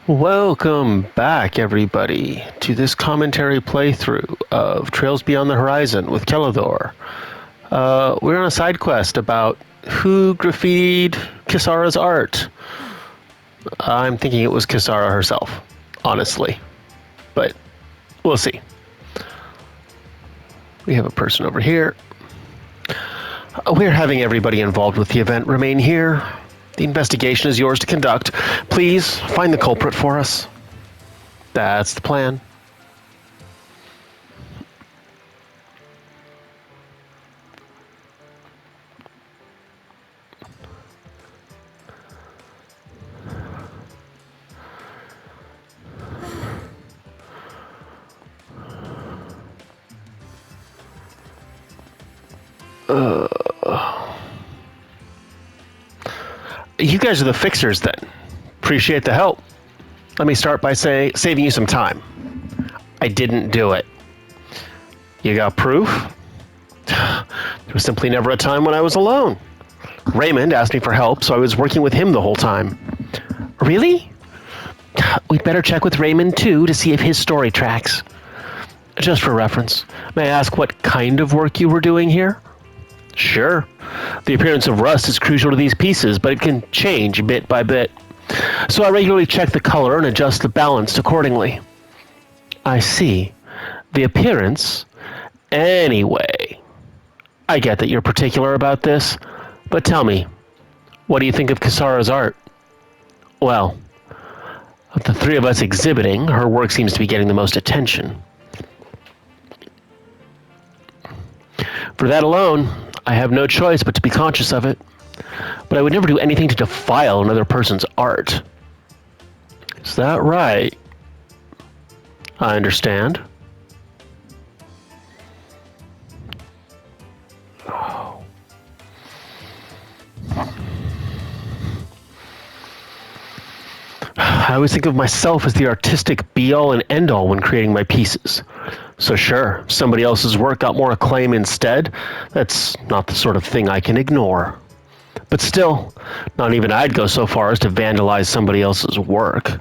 Welcome back, everybody, to this commentary playthrough of Trails Beyond the Horizon with Kellador. We're on a side quest about who graffitied Kisara's art. I'm thinking it was Kisara herself, honestly. But we'll see. We have a person over here. We're having everybody involved with the event remain here. The investigation is yours to conduct. Please find the culprit for us. That's the plan. You guys are the fixers then. Appreciate the help. Let me start by saving you some time. I didn't do it. You got proof? There was simply never a time when I was alone. Raymond asked me for help, so I was working with him the whole time. Really? We'd better check with Raymond too to see if his story tracks. Just for reference, may I ask what kind of work you were doing here? Sure. The appearance of rust is crucial to these pieces, but it can change bit by bit. So I regularly check the color and adjust the balance accordingly. I see. The appearance? Anyway. I get that you're particular about this, but tell me, what do you think of Kisara's art? Well, of the three of us exhibiting, her work seems to be getting the most attention. For that alone, I have no choice but to be conscious of it. But I would never do anything to defile another person's art. Is that right? I understand. I always think of myself as the artistic be-all and end-all when creating my pieces. So sure, somebody else's work got more acclaim instead. That's not the sort of thing I can ignore. But still, not even I'd go so far as to vandalize somebody else's work.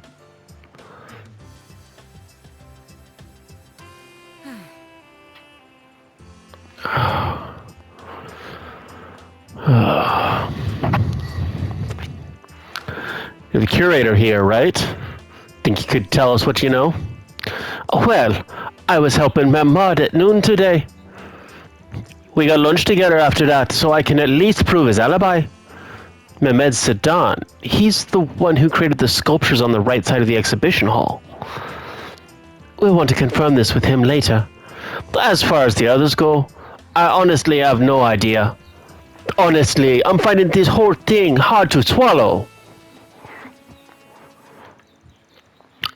You're the curator here, right? Think you could tell us what you know? Well, I was helping Mahmoud at noon today. We got lunch together after that, so I can at least prove his alibi. Mehmed Sedan, he's the one who created the sculptures on the right side of the exhibition hall. We'll want to confirm this with him later. As far as the others go, I honestly have no idea. Honestly, I'm finding this whole thing hard to swallow.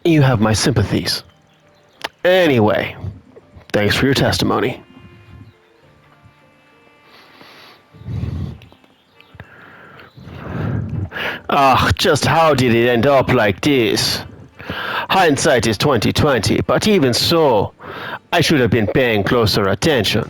You have my sympathies. Anyway, thanks for your testimony. Just how did it end up like this? Hindsight is 20/20, but even so, I should have been paying closer attention.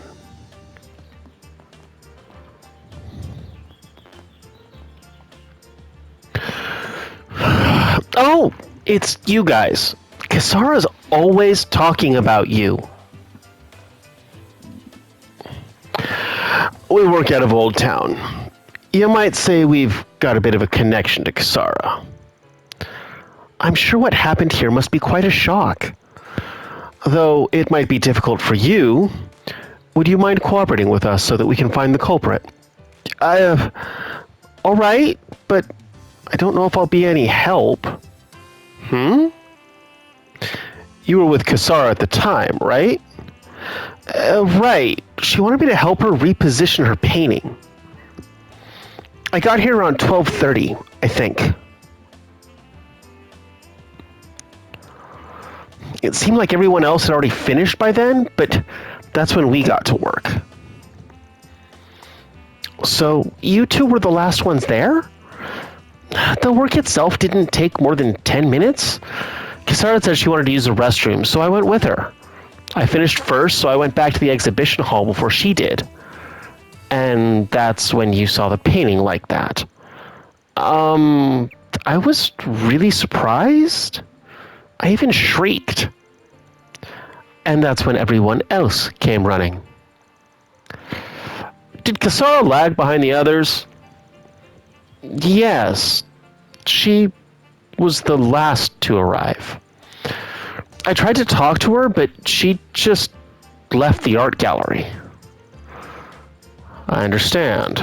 Oh, it's you guys. Kisara's always talking about you. We work out of Old Town. You might say we've got a bit of a connection to Kisara. I'm sure what happened here must be quite a shock. Though it might be difficult for you, would you mind cooperating with us so that we can find the culprit? All right, but I don't know if I'll be any help. You were with Kisara at the time, right? Right. She wanted me to help her reposition her painting. I got here around 12:30, I think. It seemed like everyone else had already finished by then, but that's when we got to work. So, you two were the last ones there? The work itself didn't take more than 10 minutes. Kisara said she wanted to use the restroom, so I went with her. I finished first, so I went back to the exhibition hall before she did. And that's when you saw the painting like that. I was really surprised. I even shrieked. And that's when everyone else came running. Did Kasara lag behind the others? Yes. She was the last to arrive. I tried to talk to her, but she just left the art gallery. I understand.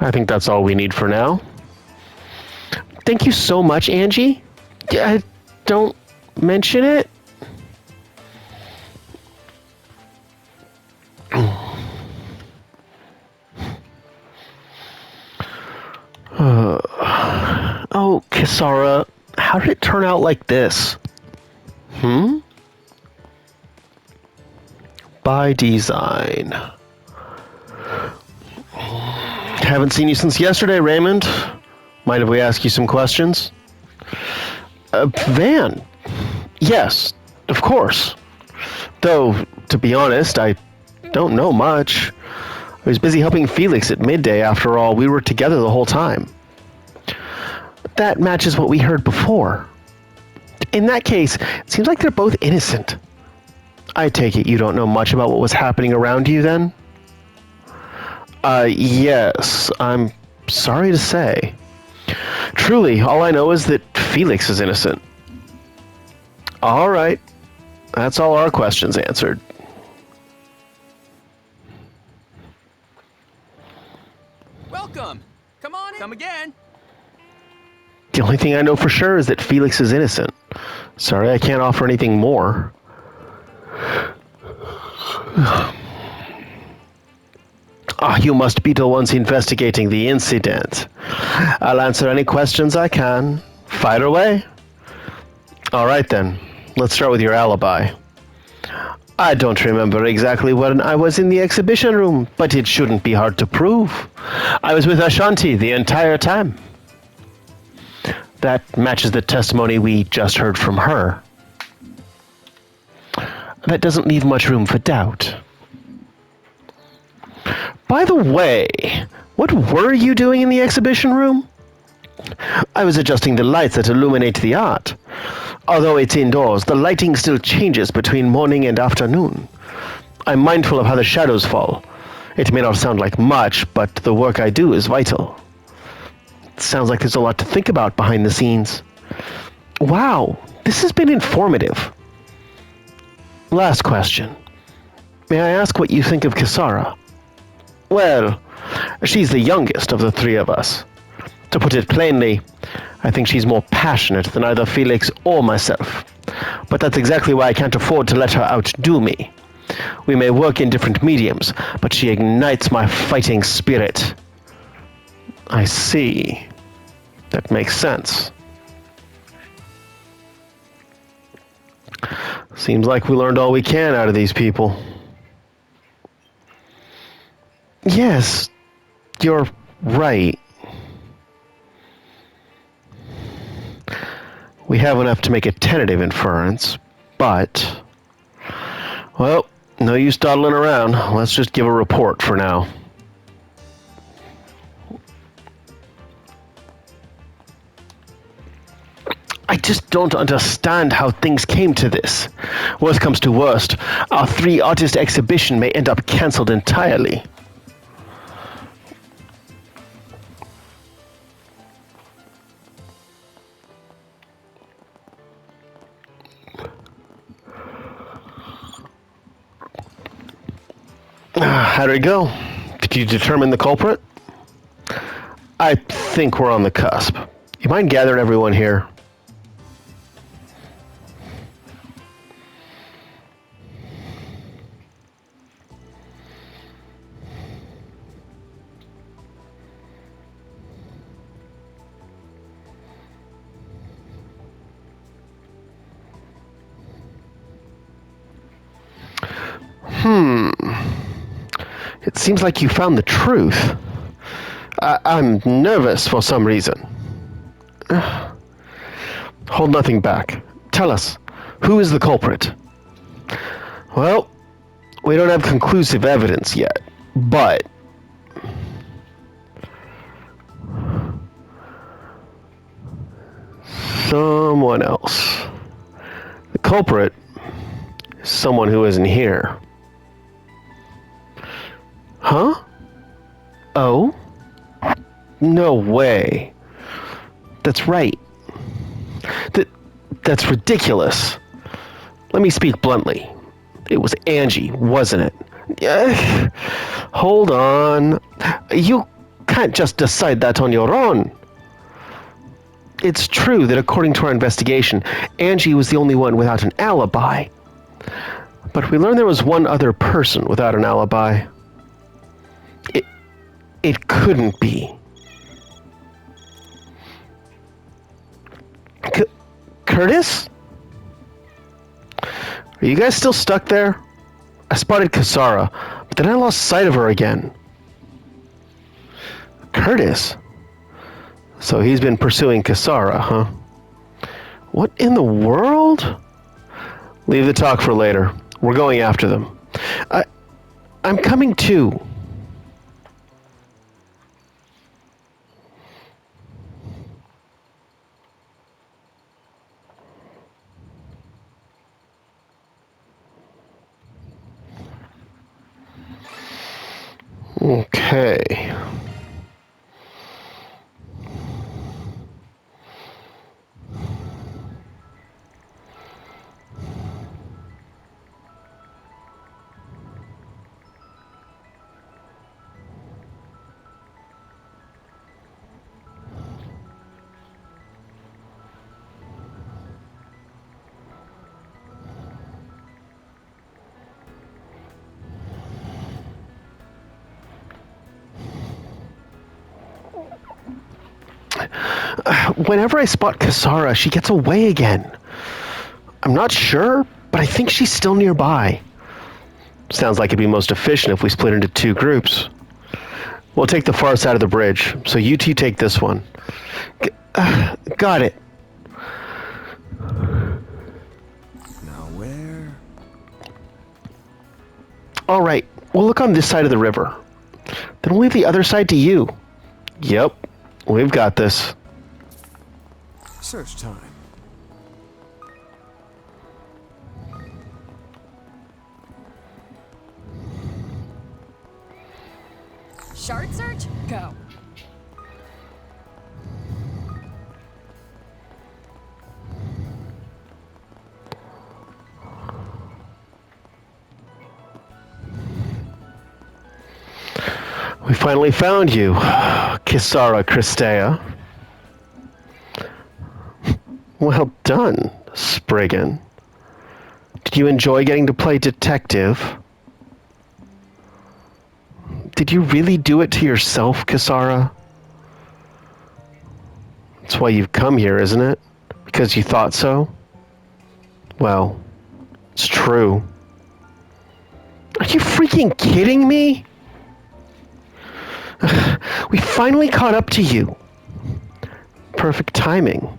I think that's all we need for now. Thank you so much, Angie. Don't mention it. Oh, Kisara, how did it turn out like this? By design. Haven't seen you since yesterday, Raymond. Mind if we ask you some questions? Van. Yes, of course. Though, to be honest, I don't know much. I was busy helping Felix at midday, after all. We were together the whole time. That matches what we heard before. In that case, it seems like they're both innocent. I take it you don't know much about what was happening around you then? Yes, I'm sorry to say. Truly, all I know is that Felix is innocent. All right. That's all our questions answered. Welcome! Come on in. Come again. The only thing I know for sure is that Felix is innocent. Sorry, I can't offer anything more. You must be the ones investigating the incident. I'll answer any questions I can. Fire away. All right then, let's start with your alibi. I don't remember exactly when I was in the exhibition room, but it shouldn't be hard to prove. I was with Ashanti the entire time. That matches the testimony we just heard from her. That doesn't leave much room for doubt. By the way, what were you doing in the exhibition room? I was adjusting the lights that illuminate the art. Although it's indoors, the lighting still changes between morning and afternoon. I'm mindful of how the shadows fall. It may not sound like much, but the work I do is vital. It sounds like there's a lot to think about behind the scenes. Wow, this has been informative. Last question. May I ask what you think of Kisara? Well, she's the youngest of the three of us. To put it plainly, I think she's more passionate than either Felix or myself. But that's exactly why I can't afford to let her outdo me. We may work in different mediums, but she ignites my fighting spirit. I see. That makes sense. Seems like we learned all we can out of these people. Yes, you're right. We have enough to make a tentative inference, but... Well, no use dawdling around. Let's just give a report for now. I just don't understand how things came to this. Worst comes to worst, our three-artist exhibition may end up cancelled entirely. How did it go? Did you determine the culprit? I think we're on the cusp. You mind gathering everyone here? It seems like you found the truth. I'm nervous for some reason. Hold nothing back. Tell us, who is the culprit? Well, we don't have conclusive evidence yet, but... someone else. The culprit is someone who isn't here. Huh? Oh? No way. That's right. That's ridiculous. Let me speak bluntly. It was Angie, wasn't it? Hold on. You can't just decide that on your own. It's true that according to our investigation, Angie was the only one without an alibi. But we learned there was one other person without an alibi. It couldn't be. Curtis? Are you guys still stuck there? I spotted Kasara, but then I lost sight of her again. Curtis? So he's been pursuing Kasara, huh? What in the world? Leave the talk for later. We're going after them. I'm coming too. Okay. Whenever I spot Kasara, she gets away again. I'm not sure, but I think she's still nearby. Sounds like it'd be most efficient if we split into two groups. We'll take the far side of the bridge, so you two take this one. Got it. Now where? All right, we'll look on this side of the river. Then we'll leave the other side to you. Yep, we've got this. Search time. Shard search? Go. We finally found you, Kisara Christea. Well done, Spriggan. Did you enjoy getting to play detective? Did you really do it to yourself, Kisara? That's why you've come here, isn't it? Because you thought so? Well, it's true. Are you freaking kidding me? We finally caught up to you. Perfect timing.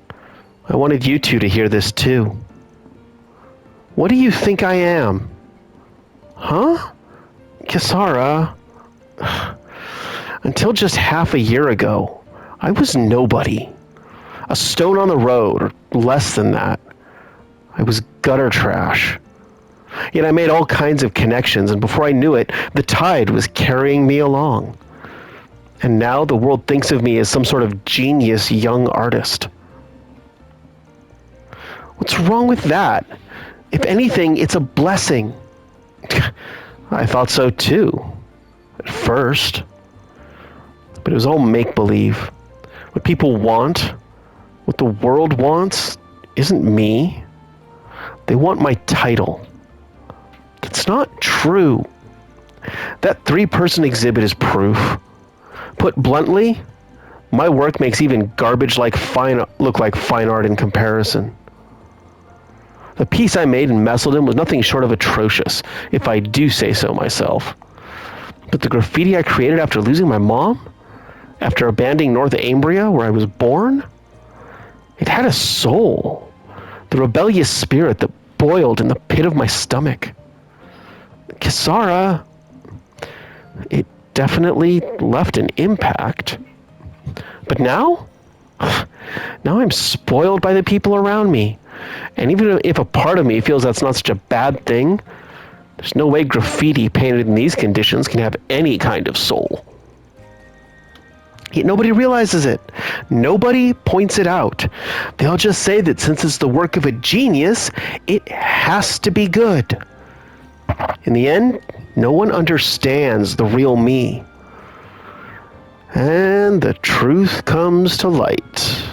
I wanted you two to hear this too. What do you think I am? Huh? Kisara? Until just half a year ago, I was nobody. A stone on the road, or less than that. I was gutter trash. Yet I made all kinds of connections, and before I knew it, the tide was carrying me along. And now the world thinks of me as some sort of genius young artist. What's wrong with that? If anything, it's a blessing. I thought so too. At first. But it was all make-believe. What people want, what the world wants, isn't me. They want my title. That's not true. That 3-person exhibit is proof. Put bluntly, my work makes even garbage look like fine art in comparison. The piece I made in Messeldon was nothing short of atrocious, if I do say so myself. But the graffiti I created after losing my mom, after abandoning North Ambria, where I was born, it had a soul. The rebellious spirit that boiled in the pit of my stomach. Kisara, it definitely left an impact. But now, Now I'm spoiled by the people around me. And even if a part of me feels that's not such a bad thing, there's no way graffiti painted in these conditions can have any kind of soul. Yet nobody realizes it. Nobody points it out. They all just say that since it's the work of a genius, it has to be good. In the end, no one understands the real me. And the truth comes to light.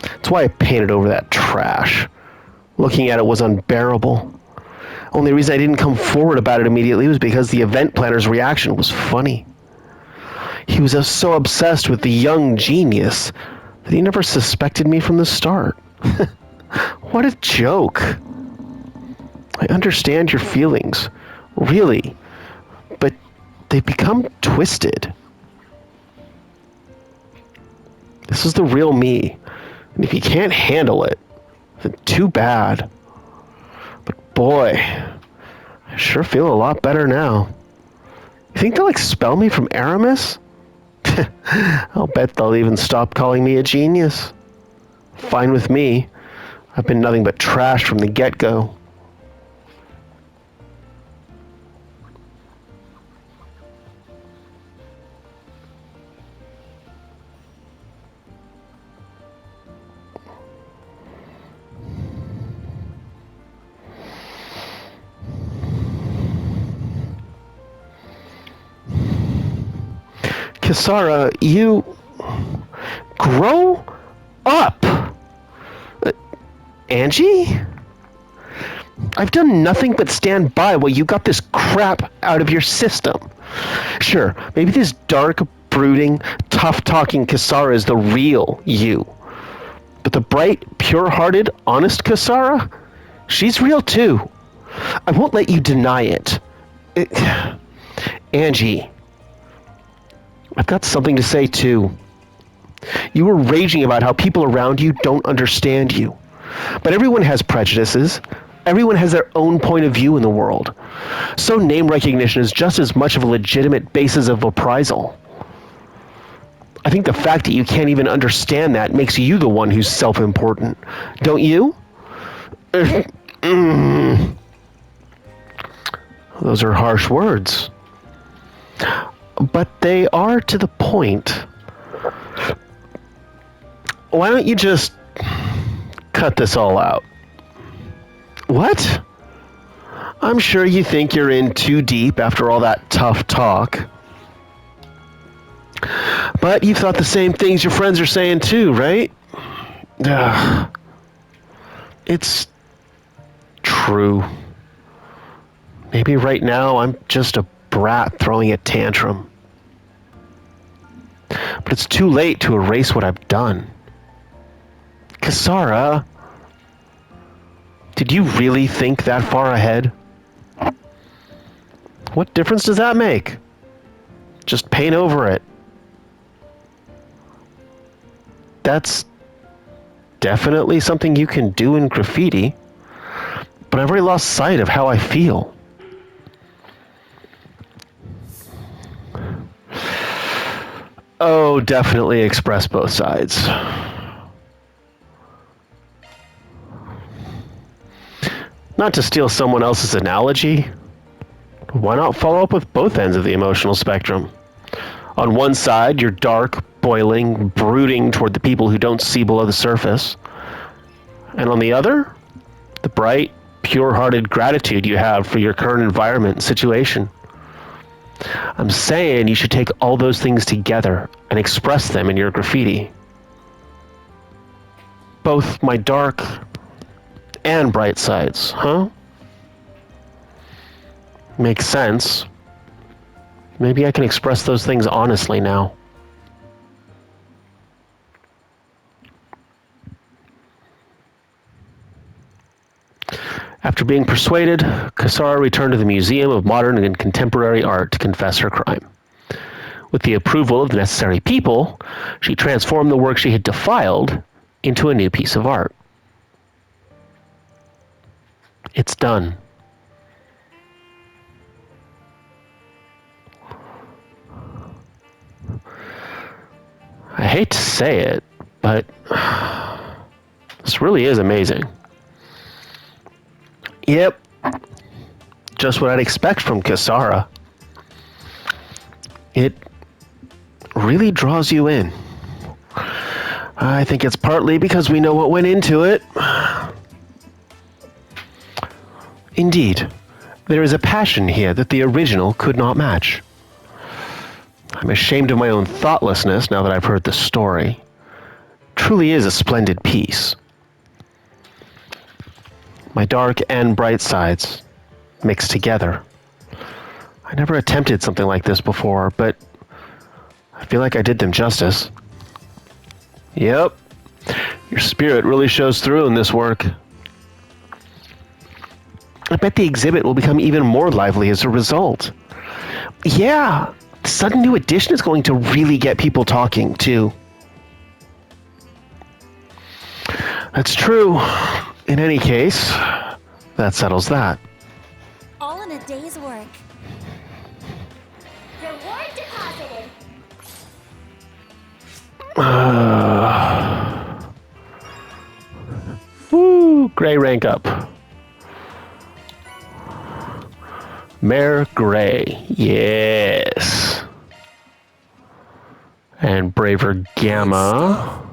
That's why I painted over that trash. Looking at it was unbearable. Only reason I didn't come forward about it immediately was because the event planner's reaction was funny. He was so obsessed with the young genius that he never suspected me from the start. What a joke. I understand your feelings, really, but they've become twisted. This is the real me, and if you can't handle it, then too bad. But boy, I sure feel a lot better now. You think they'll expel me from Aramis? I'll bet they'll even stop calling me a genius. Fine with me. I've been nothing but trash from the get-go. Kisara, you grow up. Angie? I've done nothing but stand by while you got this crap out of your system. Sure, maybe this dark, brooding, tough-talking Kisara is the real you. But the bright, pure-hearted, honest Kisara? She's real too. I won't let you deny it. Angie, I've got something to say too. You were raging about how people around you don't understand you. But everyone has prejudices. Everyone has their own point of view in the world. So name recognition is just as much of a legitimate basis of reprisal. I think the fact that you can't even understand that makes you the one who's self-important. Don't you? Those are harsh words. But they are to the point. Why don't you just cut this all out? What? I'm sure you think you're in too deep after all that tough talk. But you've thought the same things your friends are saying too, right? It's true. Maybe right now I'm just a brat throwing a tantrum. But it's too late to erase what I've done. Kisara, did you really think that far ahead? What difference does that make? Just paint over it. That's definitely something you can do in graffiti, but I've already lost sight of how I feel. Oh, definitely express both sides. Not to steal someone else's analogy, why not follow up with both ends of the emotional spectrum? On one side, you're dark, boiling, brooding toward the people who don't see below the surface. And on the other, the bright, pure-hearted gratitude you have for your current environment and situation. I'm saying you should take all those things together and express them in your graffiti. Both my dark and bright sides, huh? Makes sense. Maybe I can express those things honestly now. After being persuaded, Kisara returned to the Museum of Modern and Contemporary Art to confess her crime. With the approval of the necessary people, she transformed the work she had defiled into a new piece of art. It's done. I hate to say it, But this really is amazing. Yep. Just what I'd expect from Kisara. It really draws you in. I think it's partly because we know what went into it. Indeed, there is a passion here that the original could not match. I'm ashamed of my own thoughtlessness now that I've heard the story. Truly is a splendid piece. My dark and bright sides mixed together. I never attempted something like this before, but I feel like I did them justice. Yep, your spirit really shows through in this work. I bet the exhibit will become even more lively as a result. Yeah, the sudden new edition is going to really get people talking, too. That's true. In any case, that settles that. All in a day's work. Reward deposited. Woo, Gray rank up. Mayor Gray, yes. And Braver Gamma.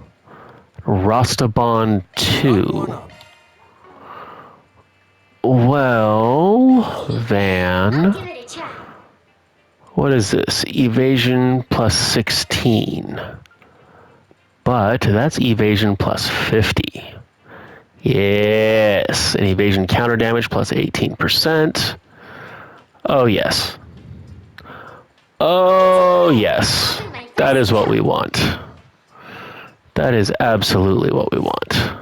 Rastabon 2. Well, Van. Give it a try. What is this? Evasion plus 16. But that's evasion plus 50. Yes. And evasion counter damage plus 18%. Oh, yes. Oh, yes. That is what we want. That is absolutely what we want.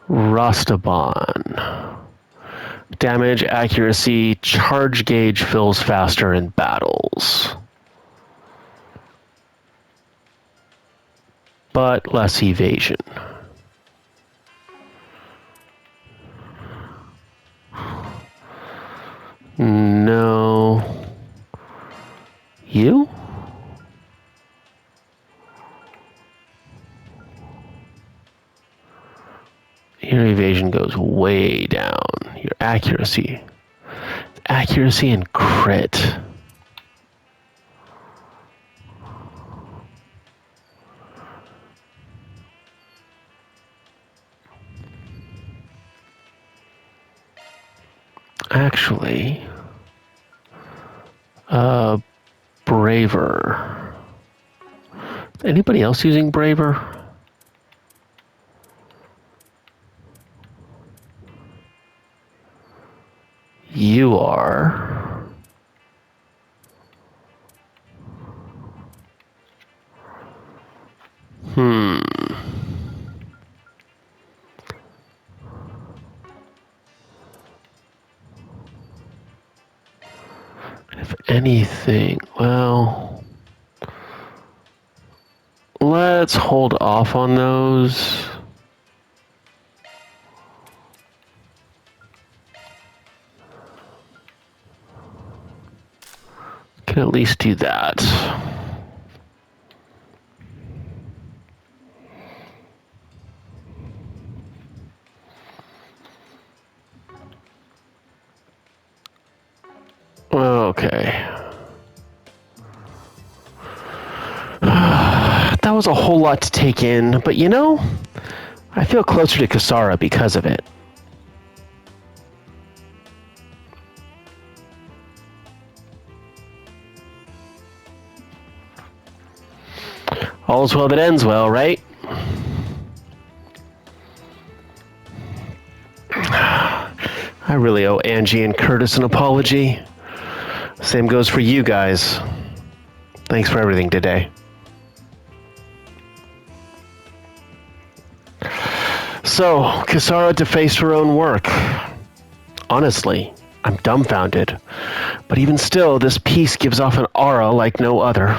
Rastabon. Damage, accuracy, charge gauge fills faster in battles. But less evasion. No. You? Your evasion goes way down. Your accuracy. Accuracy and crit. Actually, Braver. Is anybody else using Braver? You are. If anything, well, let's hold off on those. Can at least do that. Okay. That was a whole lot to take in, but you know, I feel closer to Kisara because of it. All's well that ends well, right? I really owe Angie and Curtis an apology. Same goes for you guys. Thanks for everything today. So, Kisara defaced her own work. Honestly, I'm dumbfounded. But even still, this piece gives off an aura like no other.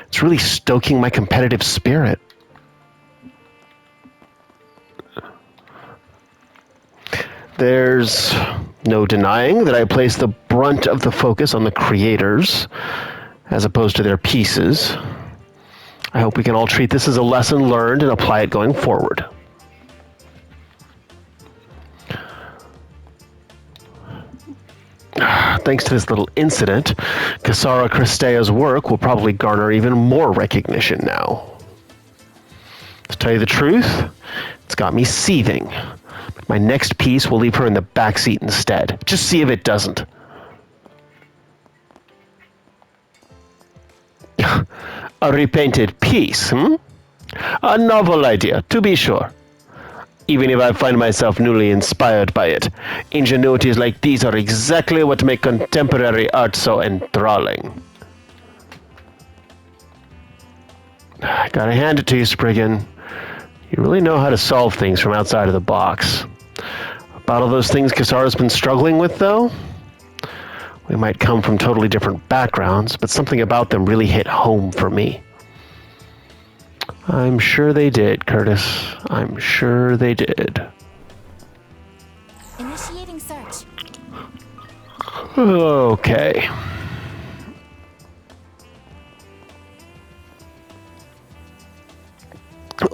It's really stoking my competitive spirit. There's no denying that I place the brunt of the focus on the creators as opposed to their pieces. I hope we can all treat this as a lesson learned and apply it going forward. Thanks to this little incident, Casara Cristea's work will probably garner even more recognition now. To tell you the truth, it's got me seething. But my next piece will leave her in the backseat instead. Just see if it doesn't. A repainted piece, hmm? A novel idea, to be sure. Even if I find myself newly inspired by it, ingenuities like these are exactly what make contemporary art so enthralling. I gotta hand it to you, Spriggan. You really know how to solve things from outside of the box. About all those things Casara's been struggling with, though? We might come from totally different backgrounds, but something about them really hit home for me. I'm sure they did, Curtis. I'm sure they did. Initiating search. Okay.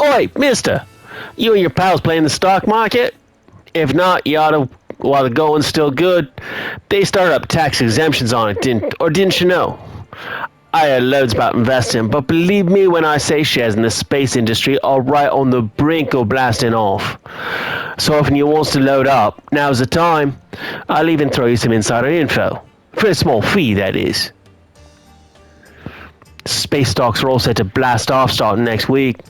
Oi, mister! You and your pals playing the stock market? If not, you ought to, while the going's still good. They started up tax exemptions on it, didn't you know? I heard loads about investing, but believe me when I say shares in the space industry are right on the brink of blasting off. So if you wants to load up, now's the time. I'll even throw you some insider info. For a small fee, that is. Space stocks are all set to blast off starting next week.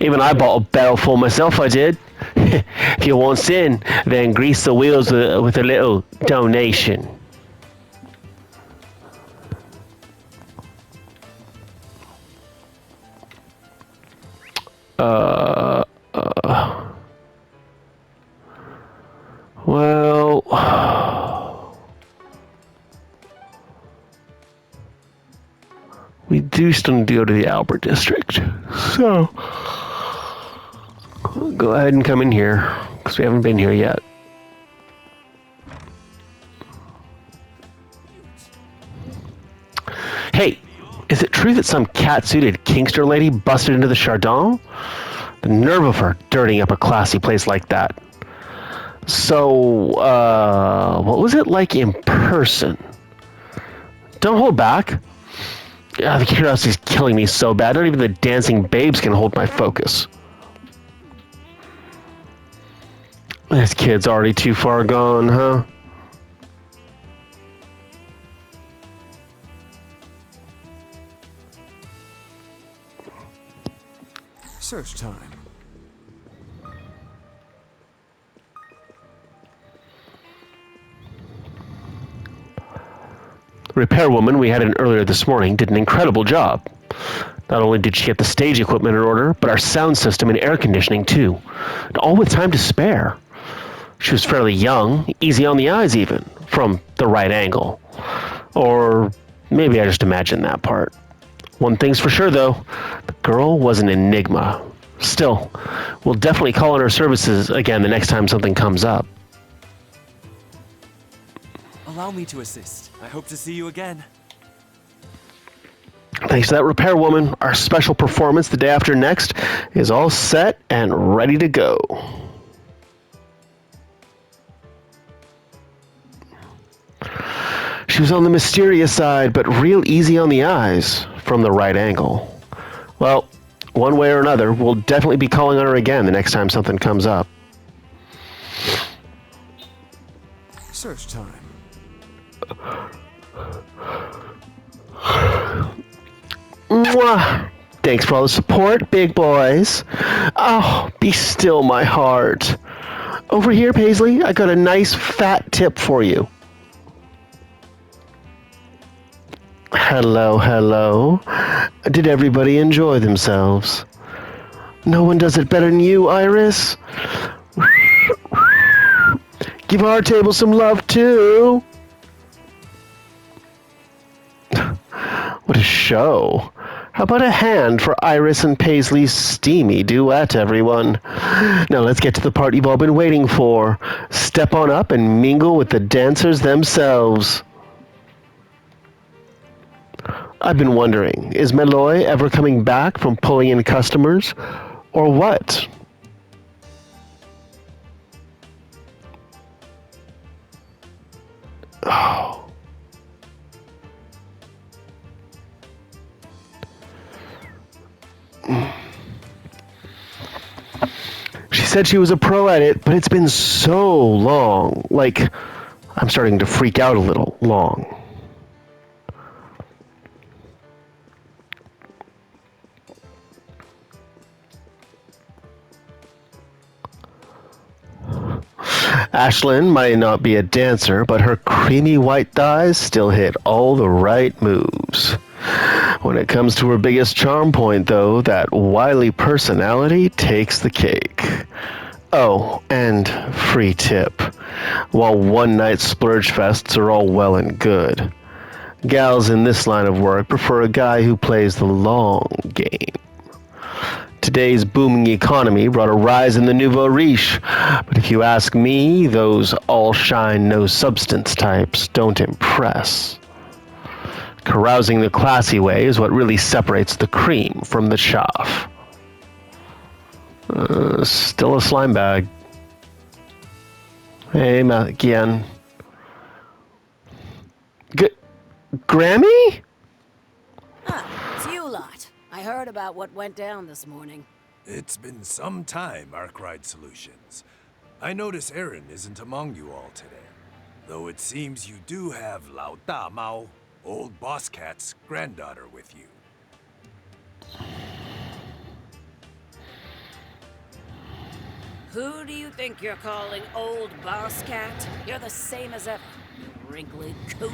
Even I bought a barrel full myself, I did. If you want in, then grease the wheels with a little donation. Well, we do still need to go to the Albert District, so go ahead and come in here, because we haven't been here yet. Hey, is it true that some cat-suited Kingster lady busted into the Chardin? The nerve of her dirtying up a classy place like that. So, what was it like in person? Don't hold back. The curiosity's killing me so bad, not even the dancing babes can hold my focus. This kid's already too far gone, huh? Search time. The repairwoman we had in earlier this morning did an incredible job. Not only did she get the stage equipment in order, but our sound system and air conditioning too. And all with time to spare. She was fairly young, easy on the eyes even, from the right angle. Or maybe I just imagined that part. One thing's for sure though, the girl was an enigma. Still, we'll definitely call on her services again the next time something comes up. Allow me to assist. I hope to see you again. Thanks to that repairwoman, our special performance the day after next is all set and ready to go. She was on the mysterious side, but real easy on the eyes from the right angle. Well, one way or another, we'll definitely be calling on her again the next time something comes up. Search time. Mwah! Thanks for all the support, big boys. Oh, be still my heart. Over here, Paisley, I got a nice fat tip for you. Hello, hello. Did everybody enjoy themselves? No one does it better than you, Iris. Give our table some love, too. What a show. How about a hand for Iris and Paisley's steamy duet, everyone? Now let's get to the part you've all been waiting for. Step on up and mingle with the dancers themselves. I've been wondering, is Meloy ever coming back from pulling in customers, or what? Oh. She said she was a pro at it, but it's been so long. Like, I'm starting to freak out a little long. Ashlyn might not be a dancer, but her creamy white thighs still hit all the right moves. When it comes to her biggest charm point, though, that wily personality takes the cake. Oh, and free tip. While one-night splurge fests are all well and good, gals in this line of work prefer a guy who plays the long game. Today's booming economy brought a rise in the nouveau riche, but if you ask me, those all-shine, no-substance types don't impress. Carousing the classy way is what really separates the cream from the chaff. Still a slime bag. Hey, again. Grammy? It's you lot. I heard about what went down this morning. It's been some time, Arkwright Solutions. I notice Aaron isn't among you all today. Though it seems you do have Lao Da Mao, old Boss Cat's granddaughter, with you. Who do you think you're calling old boss cat? You're the same as ever, you wrinkly coot.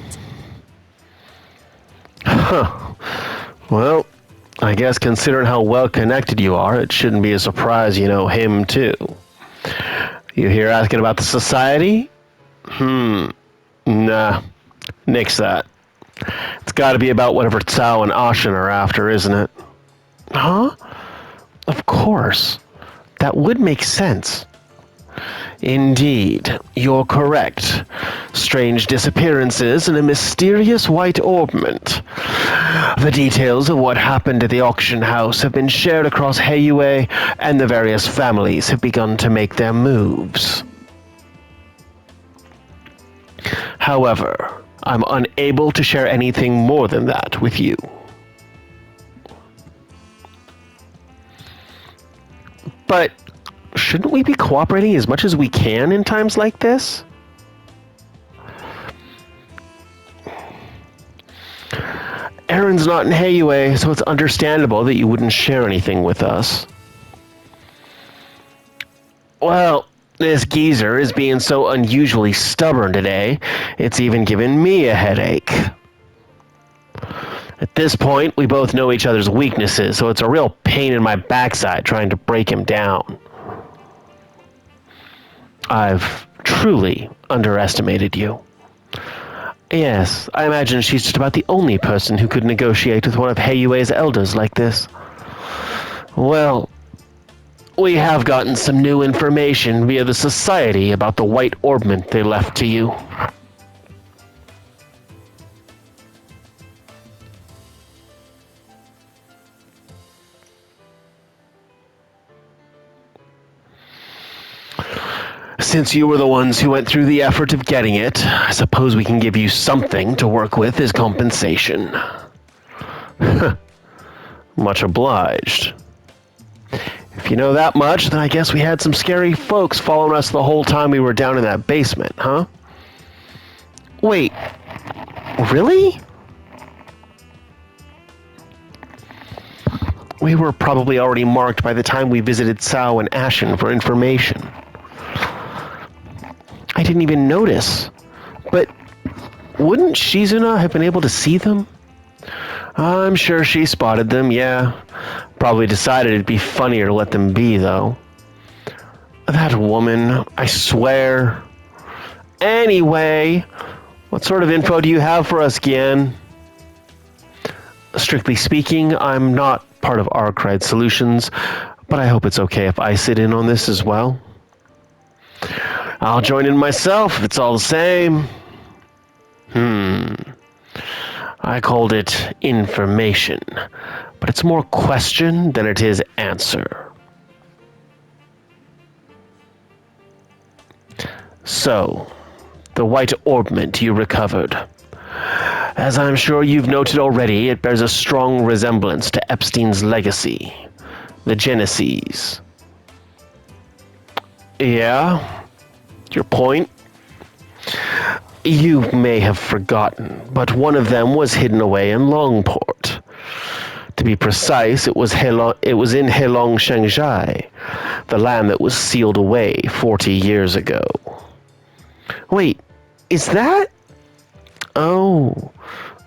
Huh. Well, I guess considering how well connected you are, it shouldn't be a surprise you know him too. You here asking about the society? Nah. Nix that. It's gotta be about whatever Tsao and Ashen are after, isn't it? Huh? Of course. That would make sense. Indeed, you're correct. Strange disappearances and a mysterious white orbment. The details of what happened at the auction house have been shared across Heiyue, and the various families have begun to make their moves. However, I'm unable to share anything more than that with you. But shouldn't we be cooperating as much as we can in times like this? Aaron's not in Heiyue, so it's understandable that you wouldn't share anything with us. Well, this geezer is being so unusually stubborn today, it's even given me a headache. At this point, we both know each other's weaknesses, so it's a real pain in my backside trying to break him down. I've truly underestimated you. Yes, I imagine she's just about the only person who could negotiate with one of Heiyue's elders like this. Well, we have gotten some new information via the Society about the white orbment they left to you. Since you were the ones who went through the effort of getting it, I suppose we can give you something to work with as compensation. Much obliged. If you know that much, then I guess we had some scary folks following us the whole time we were down in that basement, huh? Wait, really? We were probably already marked by the time we visited Tsao and Ashen for information. I didn't even notice. But wouldn't Shizuna have been able to see them? I'm sure she spotted them, yeah. Probably decided it'd be funnier to let them be, though. That woman, I swear. Anyway, what sort of info do you have for us, Gian? Strictly speaking, I'm not part of Arkwright Solutions, but I hope it's okay if I sit in on this as well. I'll join in myself if it's all the same. I called it information, but it's more question than it is answer. So, the white orbment you recovered. As I'm sure you've noted already, it bears a strong resemblance to Epstein's legacy, the Genesis. Yeah? Your point? You may have forgotten, but one of them was hidden away in Longport. To be precise, it was in Heilong Shengjai, the land that was sealed away 40 years ago. Wait, is that? Oh,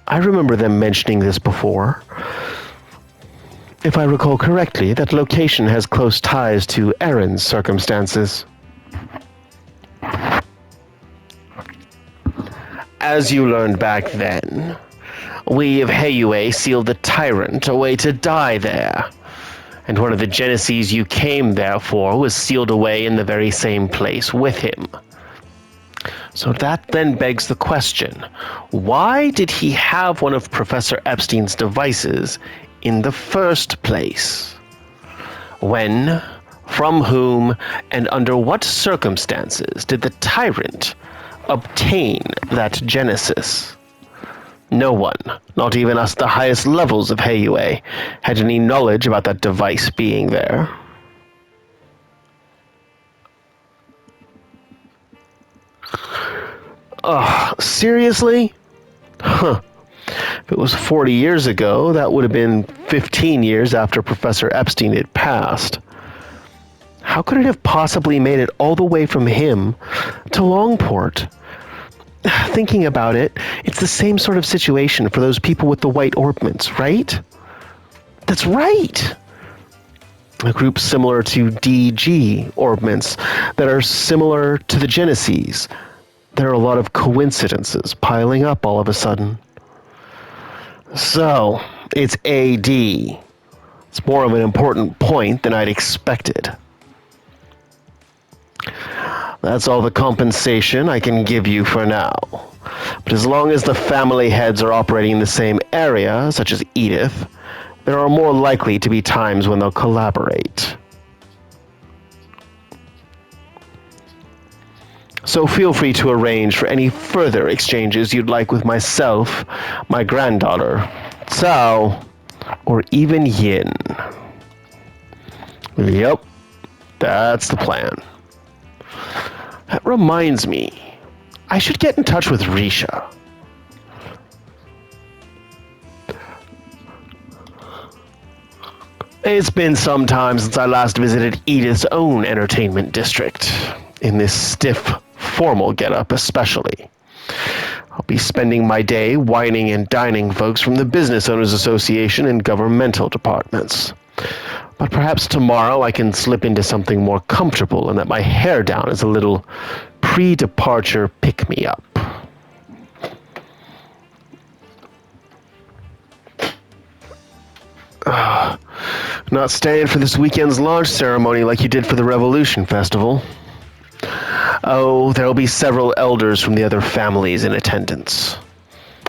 I remember them mentioning this before. If I recall correctly, that location has close ties to Aaron's circumstances. As you learned back then, we of Heiyue sealed the Tyrant away to die there, and one of the Genesis you came there for was sealed away in the very same place with him. So that then begs the question, why did he have one of Professor Epstein's devices in the first place? When, from whom, and under what circumstances did the Tyrant obtain that Genesis? No one, not even us the highest levels of Heiyue, had any knowledge about that device being there. Seriously? Huh. If it was 40 years ago, that would have been 15 years after Professor Epstein had passed. How could it have possibly made it all the way from him to Longport? Thinking about it, it's the same sort of situation for those people with the white orbments, right? That's right! A group similar to DG orbments that are similar to the Genesis. There are a lot of coincidences piling up all of a sudden. So, it's AD. It's more of an important point than I'd expected. That's all the compensation I can give you for now. But as long as the family heads are operating in the same area, such as Edith, there are more likely to be times when they'll collaborate. So feel free to arrange for any further exchanges you'd like with myself, my granddaughter, Cao, or even Yin. Yep, that's the plan. That reminds me, I should get in touch with Risha. It's been some time since I last visited Edith's own entertainment district, in this stiff, formal getup especially. I'll be spending my day wining and dining folks from the Business Owners Association and governmental departments. But perhaps tomorrow I can slip into something more comfortable and let my hair down as a little pre-departure pick-me-up. Not staying for this weekend's launch ceremony like you did for the Revolution Festival. Oh, there'll be several elders from the other families in attendance.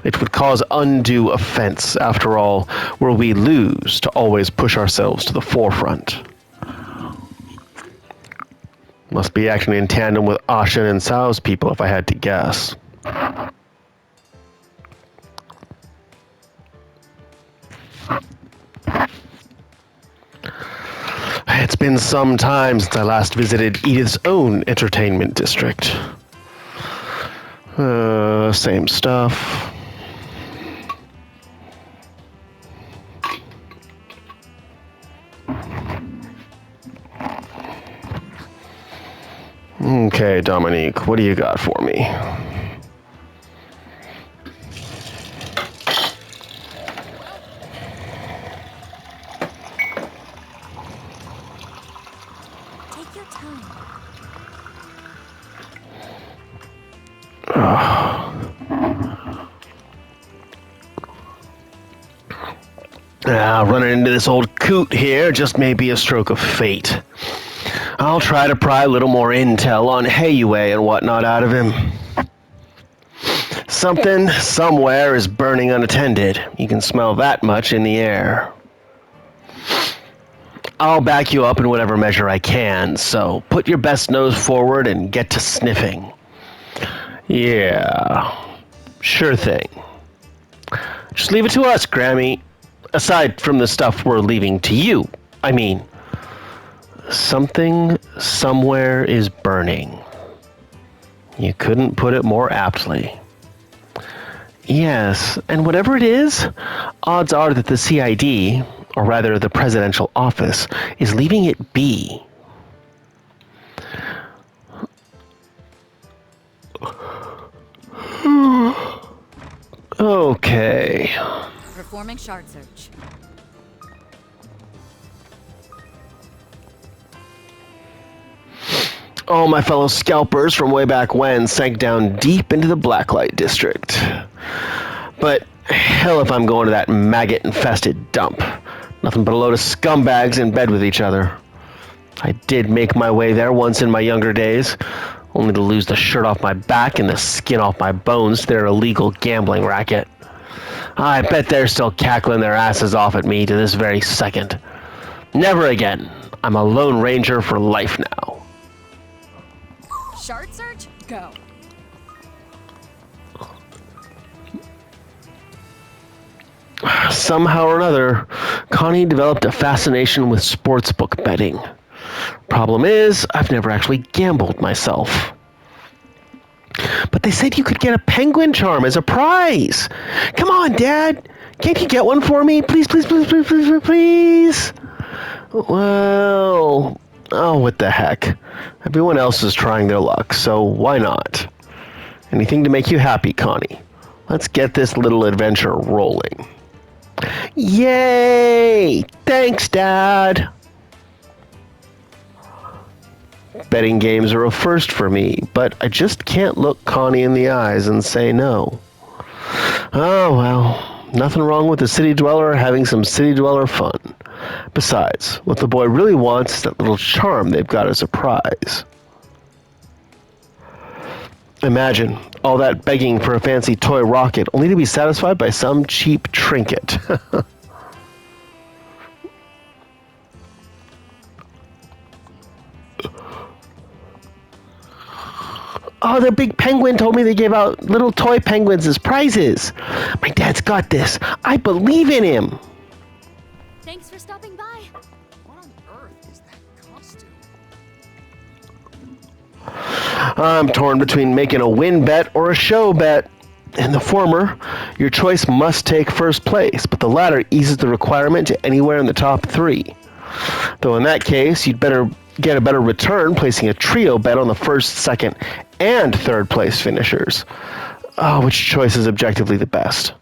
It would cause undue offense, after all, were we lose to always push ourselves to the forefront. Must be acting in tandem with Ashen and Sao's people if I had to guess. It's been some time since I last visited Edith's own entertainment district. Same stuff. Okay, Dominique, what do you got for me? Take your time. Running into this old coot here just may be a stroke of fate. I'll try to pry a little more intel on Hayue and whatnot out of him. Something, somewhere, is burning unattended. You can smell that much in the air. I'll back you up in whatever measure I can, so put your best nose forward and get to sniffing. Yeah, sure thing. Just leave it to us, Grammy. Aside from the stuff we're leaving to you. I mean, something somewhere is burning. You couldn't put it more aptly. Yes, and whatever it is, odds are that the CID, or rather the presidential office, is leaving it be. Okay. Performing shard search. All my fellow scalpers from way back when sank down deep into the Blacklight District. But hell if I'm going to that maggot-infested dump. Nothing but a load of scumbags in bed with each other. I did make my way there once in my younger days, only to lose the shirt off my back and the skin off my bones to their illegal gambling racket. I bet they're still cackling their asses off at me to this very second. Never again. I'm a Lone Ranger for life now. Shard search, go. Somehow or another, Connie developed a fascination with sportsbook betting. Problem is, I've never actually gambled myself. But they said you could get a penguin charm as a prize. Come on, Dad. Can't you get one for me? Please, please, please, please, please, please, please. Well, oh, what the heck. Everyone else is trying their luck, so why not? Anything to make you happy, Connie. Let's get this little adventure rolling. Yay! Thanks, Dad! Betting games are a first for me, but I just can't look Connie in the eyes and say no. Oh, well, nothing wrong with a city dweller having some city dweller fun. Besides, what the boy really wants is that little charm they've got as a prize. Imagine all that begging for a fancy toy rocket only to be satisfied by some cheap trinket. Oh, the big penguin told me they gave out little toy penguins as prizes. My dad's got this. I believe in him. Thanks for stopping by. What on earth is that costume? I'm torn between making a win bet or a show bet. In the former, your choice must take first place, but the latter eases the requirement to anywhere in the top 3. Though in that case, you'd better get a better return placing a trio bet on the first, second, and third place finishers. Oh, which choice is objectively the best?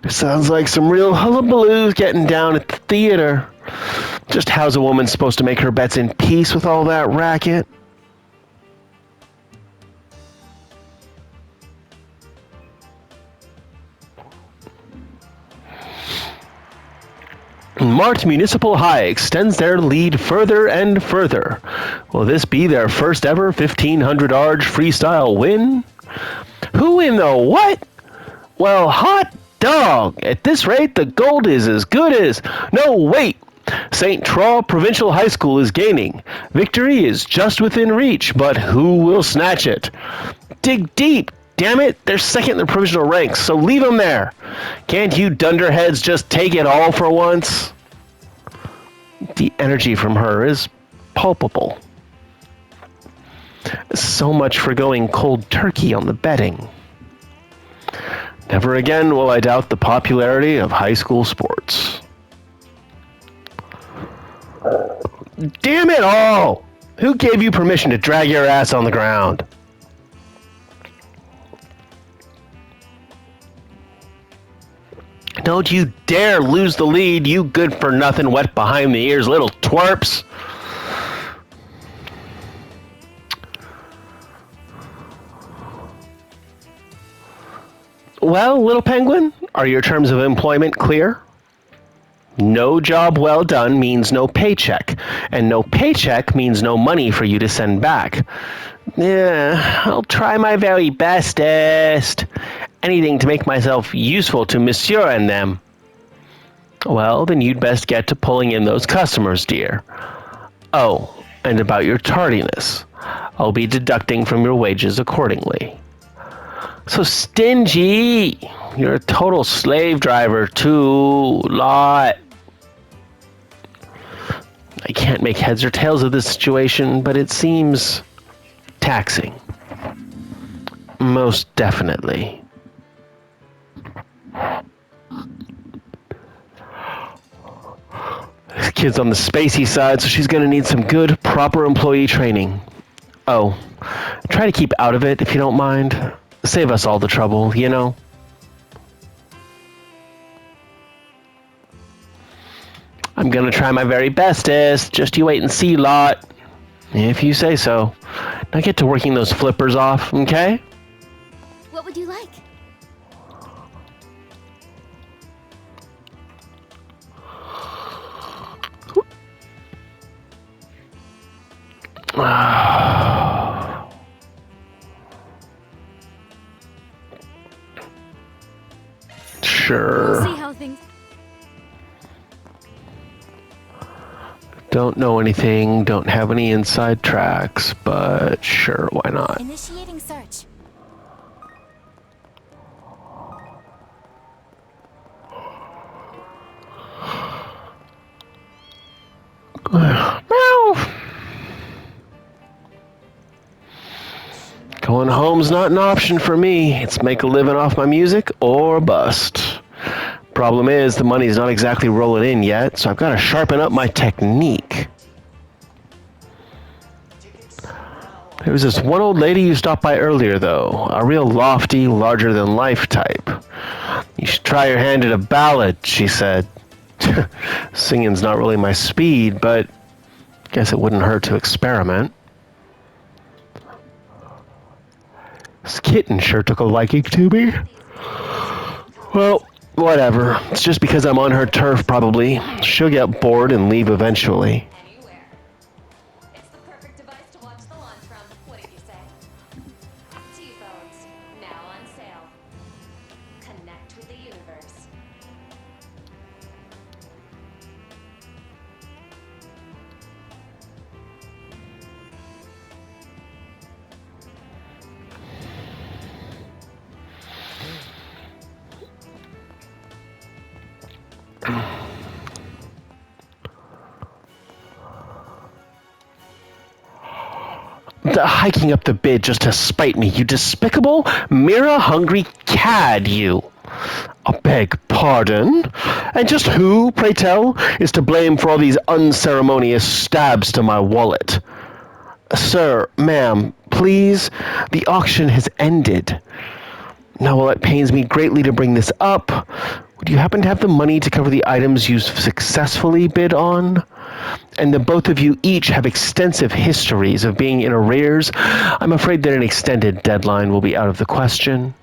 Sounds like some real hullabaloo's getting down at the theater. Just how's a woman supposed to make her bets in peace with all that racket? Marked Municipal High extends their lead further and further. Will this be their first ever 1500 Arg freestyle win? Who in the what? Well, hot dog! At this rate, the gold is as good as... No, wait! St. Troy Provincial High School is gaining. Victory is just within reach, but who will snatch it? Dig deep! Damn it, they're second in the provisional ranks, so leave them there. Can't you dunderheads just take it all for once? The energy from her is palpable. So much for going cold turkey on the betting. Never again will I doubt the popularity of high school sports. Damn it all! Who gave you permission to drag your ass on the ground? Don't you dare lose the lead, you good-for-nothing, wet-behind-the-ears little twerps! Well, little penguin, are your terms of employment clear? No job well done means no paycheck, and no paycheck means no money for you to send back. Yeah, I'll try my very bestest. Anything to make myself useful to Monsieur and them. Well, then you'd best get to pulling in those customers, dear. Oh, and about your tardiness. I'll be deducting from your wages accordingly. So stingy! You're a total slave driver, too. Lot. I can't make heads or tails of this situation, but it seems taxing. Most definitely. This kid's on the spacey side, so she's gonna need some good, proper employee training. Oh, try to keep out of it if you don't mind. Save us all the trouble, you know? I'm gonna try my very bestest. Just you wait and see, lot. If you say so. Now get to working those flippers off, okay? What would you like? Sure. We'll see how things. Don't know anything, don't have any inside tracks, but sure, why not? Initiating search. Meow. Going home's not an option for me. It's make a living off my music or bust. Problem is, the money's not exactly rolling in yet, so I've got to sharpen up my technique. There was this one old lady who stopped by earlier, though. A real lofty, larger-than-life type. You should try your hand at a ballad, she said. Singing's not really my speed, but guess it wouldn't hurt to experiment. This kitten sure took a liking to me. Well, whatever. It's just because I'm on her turf, probably. She'll get bored and leave eventually. Anywhere. It's the perfect device to watch the launch from. What did you say? T-phones, now on sale. Connect with the universe. Hiking up the bid just to spite me, you despicable, mirror-hungry cad, you. I beg pardon? And just who, pray tell, is to blame for all these unceremonious stabs to my wallet? Sir, ma'am, please, the auction has ended. Now, while it pains me greatly to bring this up, would you happen to have the money to cover the items you successfully bid on? And the both of you each have extensive histories of being in arrears. I'm afraid that an extended deadline will be out of the question.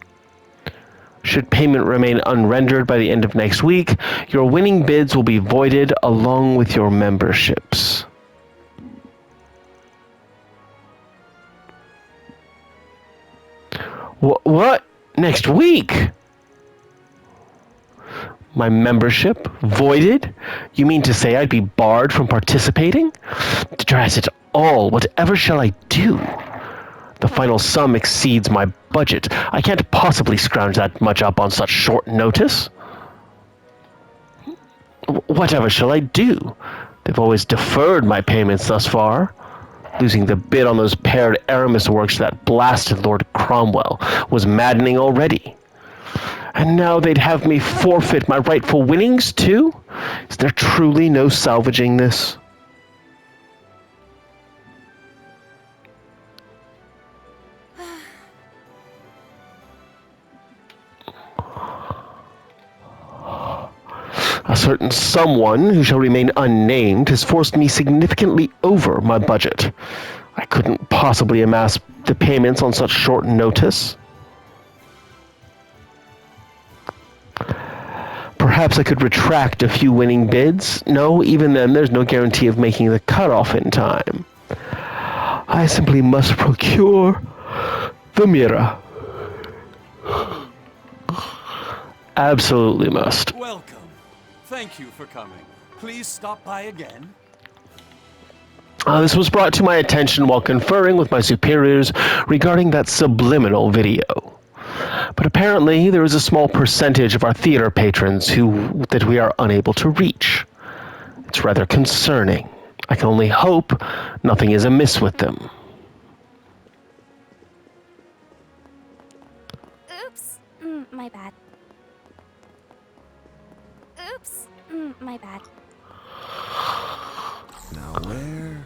Should payment remain unrendered by the end of next week, your winning bids will be voided along with your memberships. What? Next week? My membership voided? You mean to say I'd be barred from participating? Drat it all, whatever shall I do? The final sum exceeds my budget. I can't possibly scrounge that much up on such short notice. Whatever shall I do? They've always deferred my payments thus far. Losing the bid on those paired Aramis works to that blasted Lord Cromwell was maddening already. And now they'd have me forfeit my rightful winnings, too? Is there truly no salvaging this? A certain someone, who shall remain unnamed, has forced me significantly over my budget. I couldn't possibly amass the payments on such short notice. Perhaps I could retract a few winning bids. No, even then, there's no guarantee of making the cutoff in time. I simply must procure the mirror. Absolutely must. Welcome. Thank you for coming. Please stop by again. This was brought to my attention while conferring with my superiors regarding that subliminal video. But apparently, there is a small percentage of our theater patrons that we are unable to reach. It's rather concerning. I can only hope nothing is amiss with them. Oops. My bad. Oops. My bad. Now where?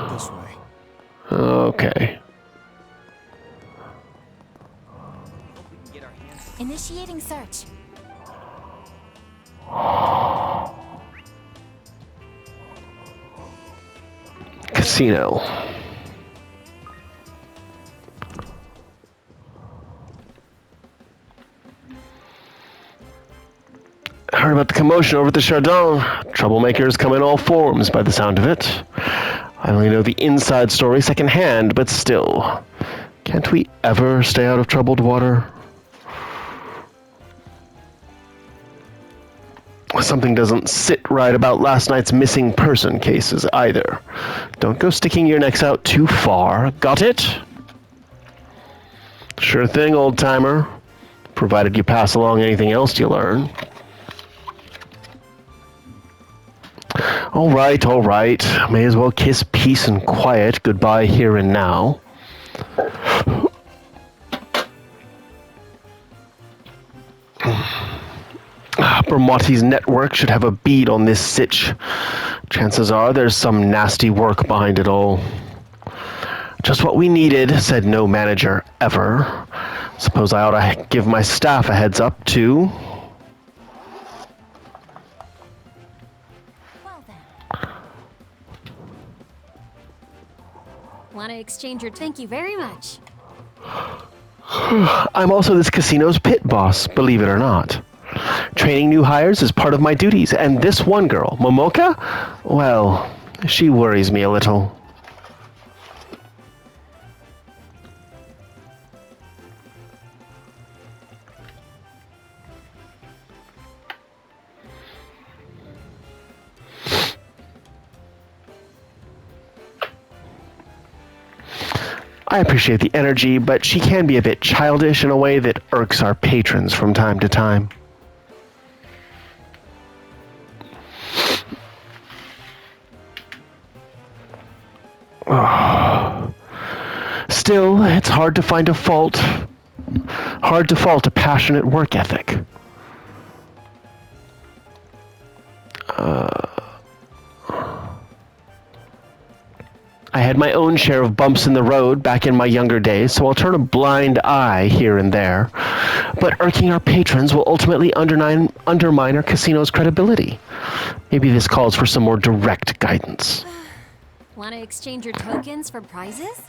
This way. Okay. Initiating search. Casino. I heard about the commotion over at the Chardin. Troublemakers come in all forms by the sound of it. I only know the inside story secondhand, but still. Can't we ever stay out of troubled water? Something doesn't sit right about last night's missing person cases either. Don't go sticking your necks out too far. Got it? Sure thing, old-timer. Provided you pass along anything else you learn. All right. May as well kiss peace and quiet goodbye here and now. Bermotti's network should have a bead on this sitch. Chances are there's some nasty work behind it all. Just what we needed, said no manager ever. Suppose I ought to give my staff a heads up, too. Well then. Want to exchange your... Thank you very much. I'm also this casino's pit boss, believe it or not. Training new hires is part of my duties, and this one girl, Momoka, well, she worries me a little. I appreciate the energy, but she can be a bit childish in a way that irks our patrons from time to time. Still, it's hard to find a fault. Hard to fault a passionate work ethic. I had my own share of bumps in the road back in my younger days, so I'll turn a blind eye here and there. But irking our patrons will ultimately undermine our casino's credibility. Maybe this calls for some more direct guidance. Want to exchange your tokens for prizes?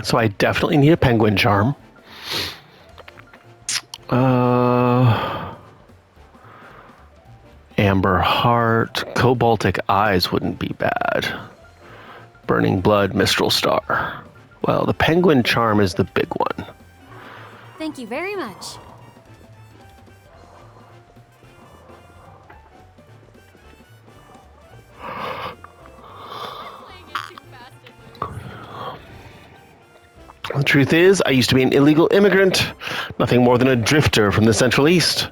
So I definitely need a penguin charm. Amber heart, cobaltic eyes wouldn't be bad. Burning blood, mistral star. Well, the penguin charm is the big one. Thank you very much. The truth is, I used to be an illegal immigrant, nothing more than a drifter from the Central East.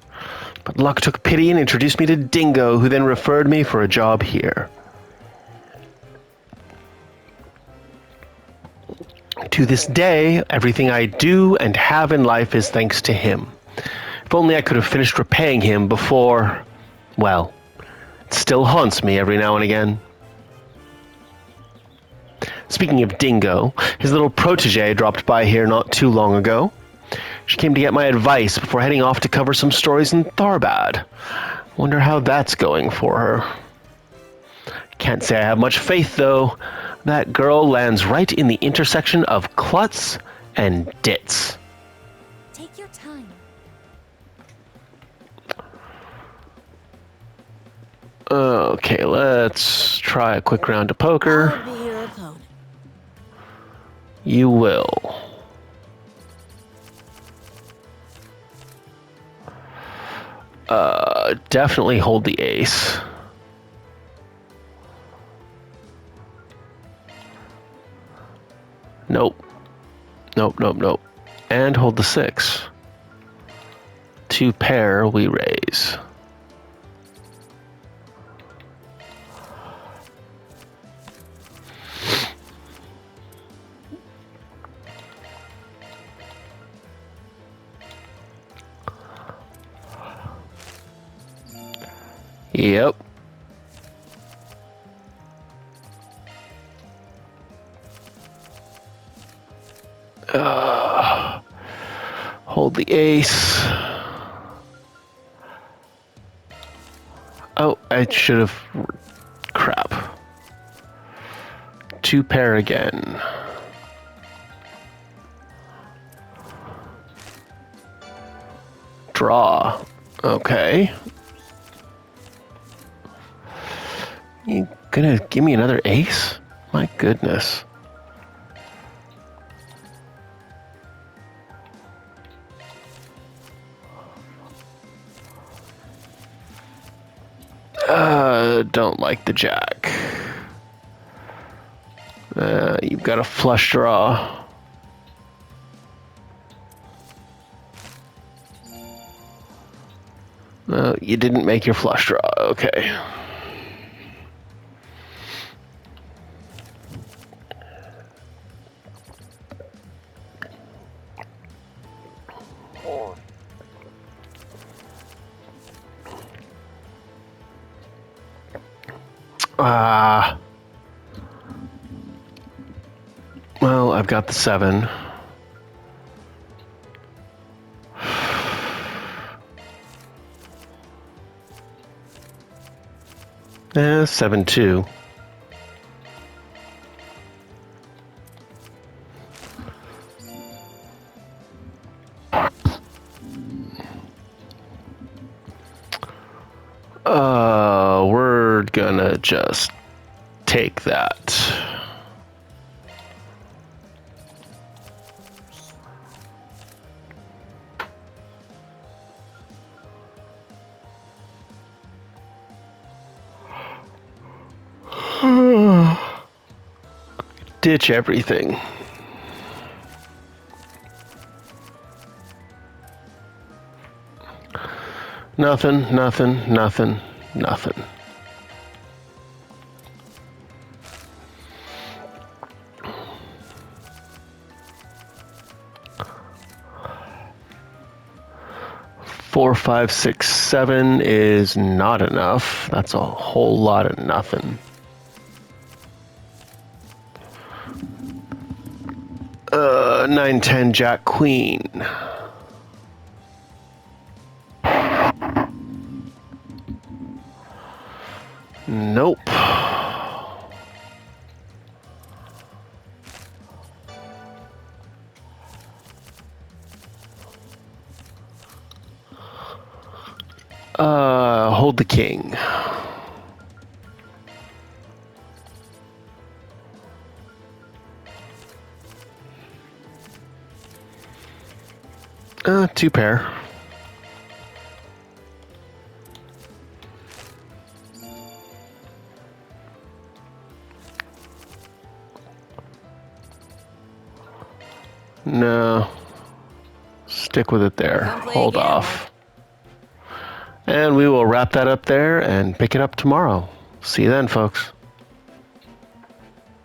But luck took pity and introduced me to Dingo, who then referred me for a job here. To this day, everything I do and have in life is thanks to him. If only I could have finished repaying him before, well, it still haunts me every now and again. Speaking of Dingo, his little protege dropped by here not too long ago. She came to get my advice before heading off to cover some stories in Tharbad. Wonder how that's going for her. Can't say I have much faith, though. That girl lands right in the intersection of klutz and ditz. Take your time. Okay, let's try a quick round of poker. I'll be your opponent. You will. Definitely hold the ace. Nope. Nope. And hold the 6. 2 pair, we raise. Yep. Hold the ace. Oh, I should have... Crap. 2 pair again. Draw. Okay. You gonna give me another ace? My goodness. Don't like the jack. You've got a flush draw. You didn't make your flush draw. Okay. Well, I've got the 7. Yeah, 7-2. We're gonna just take that. Ditch everything. Nothing. 4, 5, 6, 7 is not enough. That's a whole lot of nothing. 9, 10, Jack, Queen. Nope. Hold the king. Two pair. No. Stick with it there. Hold off. And we will wrap that up there and pick it up tomorrow. See you then, folks.